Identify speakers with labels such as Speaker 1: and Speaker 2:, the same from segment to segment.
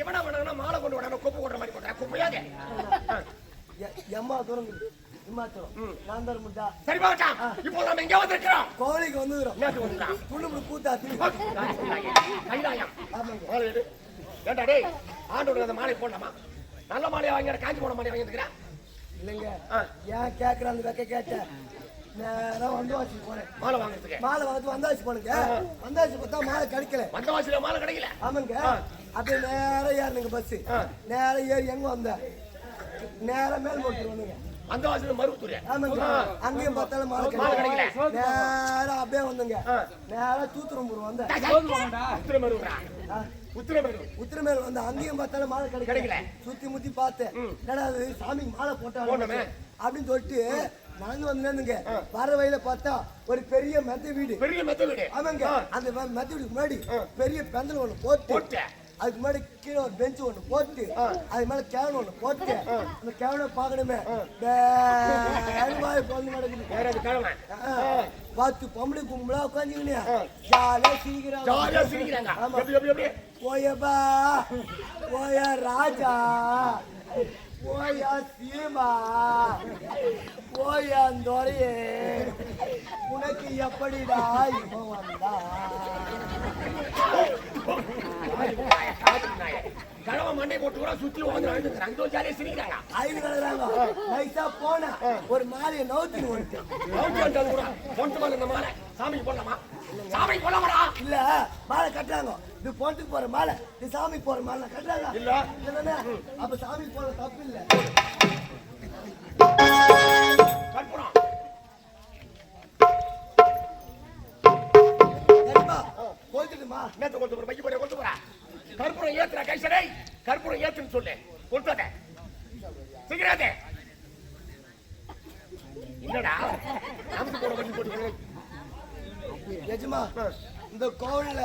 Speaker 1: எவனா வேணா மாலை கொண்டு விடாம குப்பை போடுற மாதிரி போடுற குப்பையாக
Speaker 2: எம்மா தூரம் நான் தர முடியா
Speaker 1: சரி பாட்டான் இப்போ நாம எங்க வந்திருக்கிறோம்
Speaker 2: கோழிக்கு வந்துக்கிறோம் துண்டு கூத்தாத்தி
Speaker 1: கைலாயம் ஏண்டா டேய் ஆண்டோட அந்த மாலை போடலாமா நல்ல மாலையை வாங்கி காஞ்சி போன மாலையை வாங்கிருக்கிறேன்
Speaker 2: இல்லைங்க ஏன் கேட்கற அந்த வெக்க கேட்டேன் நேரம் வந்தவாசி போனேன்
Speaker 1: மாலை வாங்குறதுக்கு
Speaker 2: மாலை வாங்கிட்டு வந்தாச்சு போனுங்க வந்தாச்சு பார்த்தா மாலை கிடைக்கல
Speaker 1: வந்தவாசியில மாலை கிடைக்கல
Speaker 2: ஆமாங்க அப்படியே நேரம் ஏறுனுங்க பஸ் நேரம் ஏறி எங்க வந்த நேரம் மேல் போட்டு வந்துங்க
Speaker 1: அந்த வாசல மருத்துவ
Speaker 2: ஆமாங்க அங்கேயும் பார்த்தாலும் மாலை கிடைக்கல நேரம் அப்படியே வந்துங்க நேரம் தூத்துறம்பூர் வந்த உத்திரமேல் வந்து அங்கேயும் பார்த்தாலும் மாலை கிடைக்கல சுத்தி முத்தி பார்த்தேன் என்னடா அது சாமிக்கு மாலை போட்டாங்க அப்படின்னு சொல்லிட்டு நடந்து வந்தேனுங்க வர வழியில பார்த்தா ஒரு பெரிய மெத்த வீடு ஆமாங்க அந்த மெத்த வீடுக்கு முன்னாடி பெரிய பெந்தல் ஒண்ணு போட்டு அதுக்கு முன்னாடி கீழே ஒரு பெஞ்ச் ஒண்ணு போட்டு அது மேல கேவன் ஒண்ணு போட்டு அந்த கேவனை பாக்கணுமே நடக்குது பார்த்து பொம்பளை கும்பலா உட்காந்துக்கினியா ஜாலியா சிரிக்கிறாங்க ஆமா போயப்பா போய ராஜா போயா சீமா போயா தோரையே உனக்கு எப்படிடா இப்போ வந்தா
Speaker 1: கலவ மண்டை போட்டு கூட சுத்தி வந்து ஜாலியா சிரிக்கிறாங்க
Speaker 2: ஐந்து கலறாங்க நைஸா போன ஒரு மாலையை நவுத்தி
Speaker 1: இந்த மாலை சாமிக்கு போடலாமா சாமிக்கு போடலாமா
Speaker 2: இல்ல மாலை கட்டுறாங்க இது பொண்ணுக்கு போற மாலை இது சாமி போற மாலை கட்டுறாங்க இல்ல அப்ப சாமி போற தப்பு இல்ல
Speaker 1: கற்பூரம்
Speaker 2: போயிட்டுமா
Speaker 1: நேத்து கொண்டு பைக்கு போட கொண்டு போற கற்பூரம் ஏத்துற கைசடை கற்பூரம் ஏத்துன்னு சொல்லு கொடுத்தாத சீக்கிராதே என்னடா நமக்கு போட வண்டி போட்டு
Speaker 2: எஜமா இந்த கோவில்ல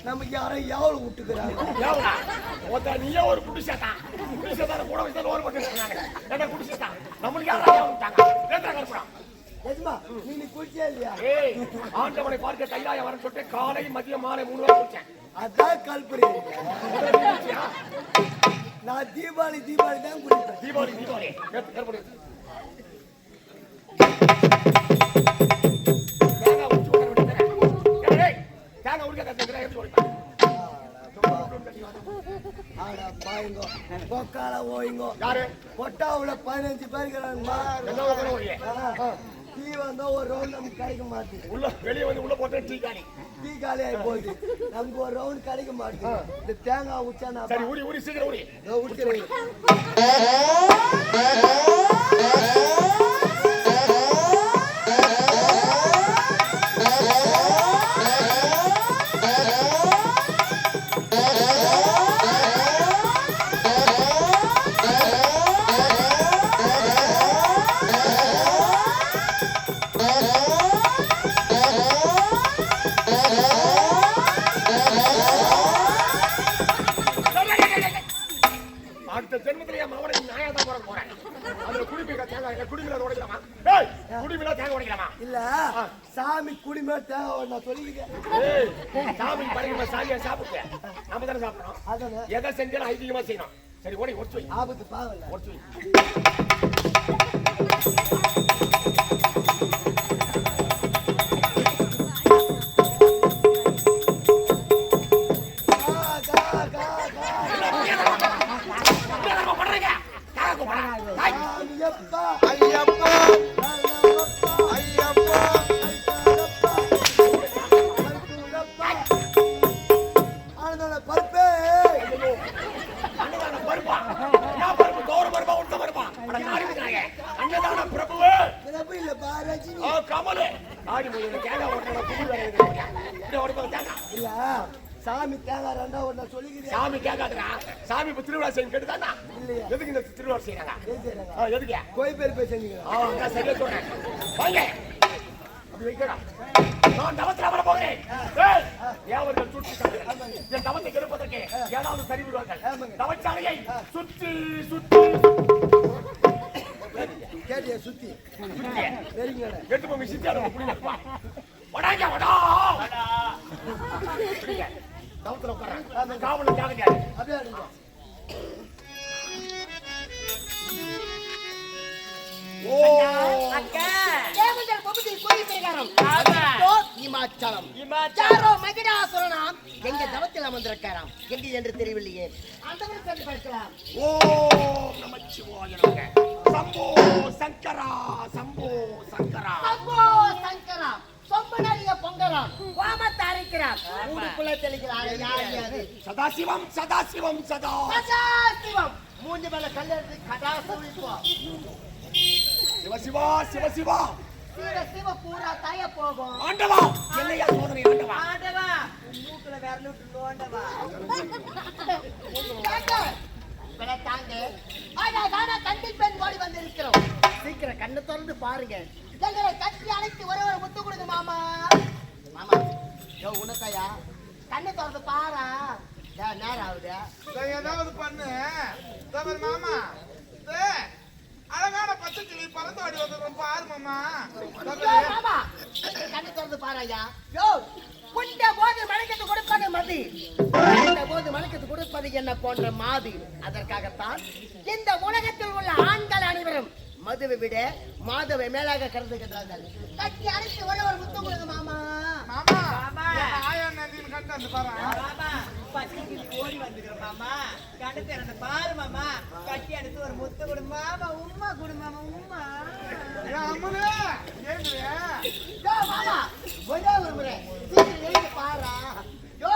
Speaker 2: நமக்கு யாரும் யாவல் விட்டுக்கிறாங்க
Speaker 1: நீயே ஒரு குடிசேத்தா கூட வச்சு ஒரு போட்டு குடிசேத்தா நம்மளுக்கு யாரும் விட்டாங்க
Speaker 2: எஜமா நீ குடிச்சே இல்லையா
Speaker 1: ஆண்டவனை பார்க்க கைலாய வர சொல்லிட்டு காலை மதியம் மாலை 3 வாரம் குடிச்சேன்
Speaker 2: அதான் கல்புரி நான் தீபாவளி தான் குடிப்பேன்
Speaker 1: தீபாவளி
Speaker 2: பொக்கால ஓய்ங்கோ பொட்டாவுல 15 பேர் டீ வந்தா ஒரு ரவுண்ட் நமக்கு கிடைக்க மாட்டேங்குது
Speaker 1: உள்ள வெளியே வந்து உள்ள போட்டா டீ
Speaker 2: காலி ஆகி போகுது நமக்கு ஒரு ரவுண்ட் கிடைக்க மாட்டேங்குது இந்த தேங்காய் உச்சானா
Speaker 1: சரி ஊடி சீக்கிரம்
Speaker 2: ஊடி இல்ல சாமி குடிமே தேவை நான் சொல்லிக்கிறேன்
Speaker 1: சாமி படைக்க சாமியா சாப்பிட்டு நம்ம தானே சாப்பிடணும் எதை செஞ்சாலும் ஐதிகமா செய்யணும் சரி ஓடி ஒடிச்சு வை
Speaker 2: ஆபத்து பாவல
Speaker 1: ஒடிச்சு வை
Speaker 2: சாமி தேங்காய் ரெண்டா ஒண்ணு சொல்லிக்கிறேன்
Speaker 1: சாமி கேட்காதுடா சாமி இப்ப திருவிழா செய்யும் கேட்டுதானா
Speaker 2: இல்லையா
Speaker 1: எதுக்கு இந்த திருவிழா செய்யறாங்க எதுக்கு
Speaker 2: கோயில் பேர் போய் செஞ்சுக்கிறேன்
Speaker 1: சரியா சொல்றேன் வாங்க அப்படி வைக்கடா நான் தவத்துல வர போகிறேன் தேவர்கள் சுற்றி என் தவத்தை கெடுப்பதற்கு ஏதாவது சரி விடுவார்கள் தவச்சாலையை சுற்றி
Speaker 2: கேட்டியா சுத்தி
Speaker 1: எட்டு போங்க சித்தியார புரியலப்பா வடாங்க வடா தவத்துல உட்கார்றாங்க காவல ஜாகிரதையா
Speaker 2: அப்படியே
Speaker 3: இமாச்சலம். யாரோ மகிடாசுரனாம் எங்க தவத்தில் அமர்ந்திருக்காராம். எங்க என்று தெரியவில்லையே. அந்த சென்று பார்க்கலாம்.
Speaker 1: ஓம் நமச்சிவாய நமக. சம்போ சங்கரா சம்போ சங்கரா
Speaker 3: சம்போ சங்கரா சொம்பு நிறைய பொங்கலாம் கோமத்தை அரைக்கிறார் மூடுக்குள்ள தெளிக்கிறார். யார் அது?
Speaker 1: சதாசிவம் சதாசிவம் சதா
Speaker 3: சதாசிவம். மூஞ்சி மேல கல்லெடுத்து கடாசு விழிப்போம்.
Speaker 1: சிவசிவா சிவசிவா
Speaker 3: சீர சிவ பூரா தாய போகும்.
Speaker 1: ஆண்டவா என்னையா சோதனை ஆண்டவா
Speaker 3: ஆண்டவா மூக்குல விரல் விட்டு நோண்டவா. தாங்க அழகான கண்ணில் பெண் ஓடி வந்து இருக்கிறோம். சீக்கிரம் கண்ணை திறந்து பாருங்க. எங்களை கட்டி அழைத்து ஒரே ஒரு முத்து கொடுங்க மாமா. மாமா யோ உனக்கையா கண்ணை திறந்து பாரா. நேரம் ஆகுது.
Speaker 4: ஏதாவது பண்ணு மாமா. அழகான பச்சை கிளி பறந்து ஆடி வந்து பாரு மாமா.
Speaker 3: மாமா கண்ணை திறந்து பாராயா. யோ குண்ட போது மணிக்கத்து கொடுப்பது மதி. இந்த போது மணிக்கத்து கொடுப்பது என்ன போன்ற மாதி. அதற்காகத்தான் இந்த உலகத்தில் உள்ள ஆண்கள் அனைவரும் மதுவை விட மாதவை மேலாக கருதுகின்றார்கள். கட்டி அழைத்து ஒரே ஒரு முத்தம் கொடுங்க மாமா.
Speaker 4: மாமா ஆயா நந்தின்னு கண்டு வந்து பாரு.
Speaker 5: மாமா பச்சைக்கு ஓடி வந்துக்கிற மாமா. கண்ணு திறந்து பாரு மாமா. கட்டி எடுத்து ஒரு முத்து கொடு மாமா. உம்மா கொடு மாமா. உம்மா
Speaker 4: அம்மனே ஏங்குறியா?
Speaker 3: யோ மாமா ஒரே ஒரு முறை சீக்கிரம் எழுந்து பாரா. யோ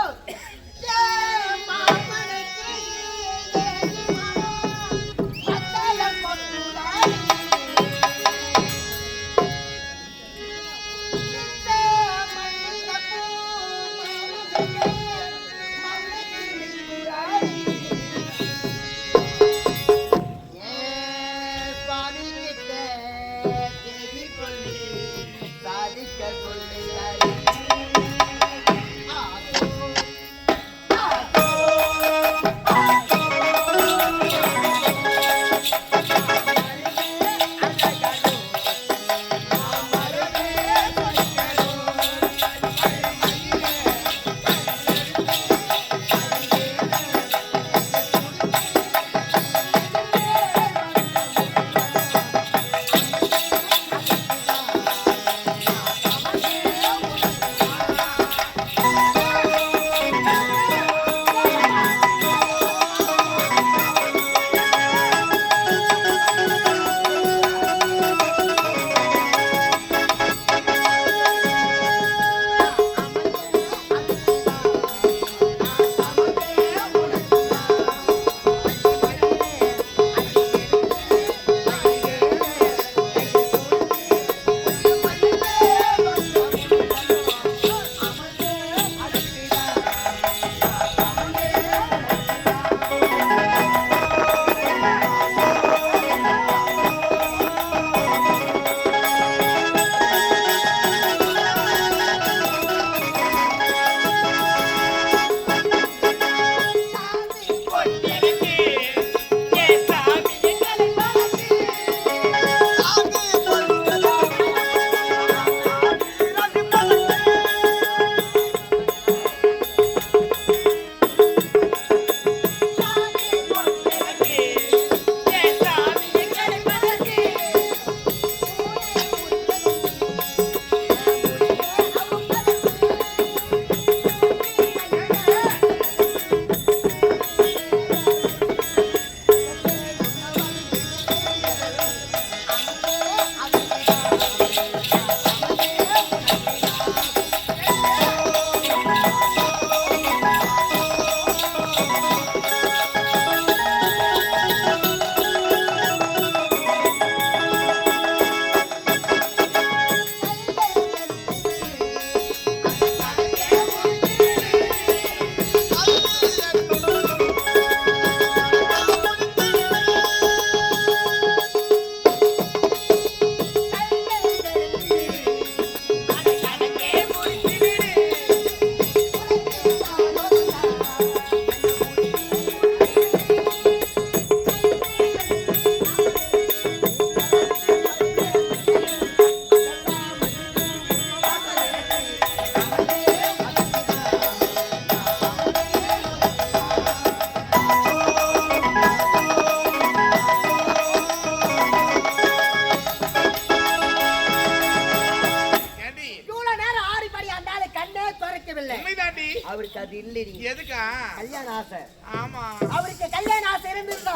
Speaker 3: அவருக்கு அது இல்லடி.
Speaker 4: எதுக்கா?
Speaker 3: கல்யாண ஆசை.
Speaker 4: ஆமா,
Speaker 3: அவருக்கு கல்யாண ஆசை இருந்திருந்தா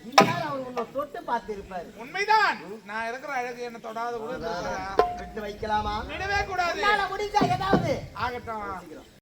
Speaker 3: இந்நேரம் அவர் உன்னை தொட்டு பார்த்து இருப்பாரு.
Speaker 4: உண்மைதான். நான் இருக்கிற அழகு என்ன தொடாத கூட
Speaker 3: விட்டு வைக்கலாமா?
Speaker 4: விடவே கூடாது.
Speaker 3: முடிஞ்சா ஏதாவது
Speaker 4: ஆகட்டும்.